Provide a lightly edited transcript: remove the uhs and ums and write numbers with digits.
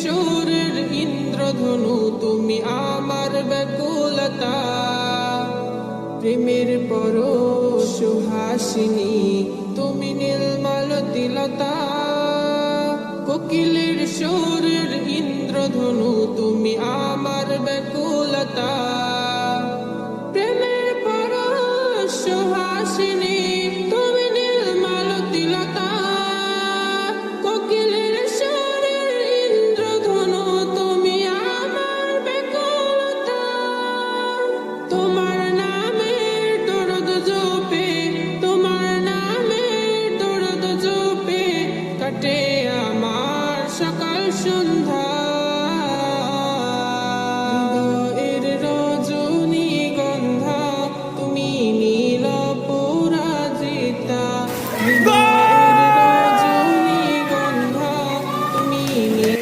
সুরের ইন্দ্রধনু তুমি আমার ব্যাকুলতা, প্রেমের পরশ সুহাসিনী তুমি নীলমালতিলতা। কোকিলের সুরের ইন্দ্রধনু তুমি আমার ব্যাকুলতা, প্রেমের পরশ সুহাসিনী তুমি নীলমালতিলতা। কোকিলের সুরের ইন্দ্রধনু তুমি আমার ব্যাকুলতা। তোমার নামের দরদ জপে, তোমার নামের দরদ জপে কাটে আমার সকাল সন্ধ্যা।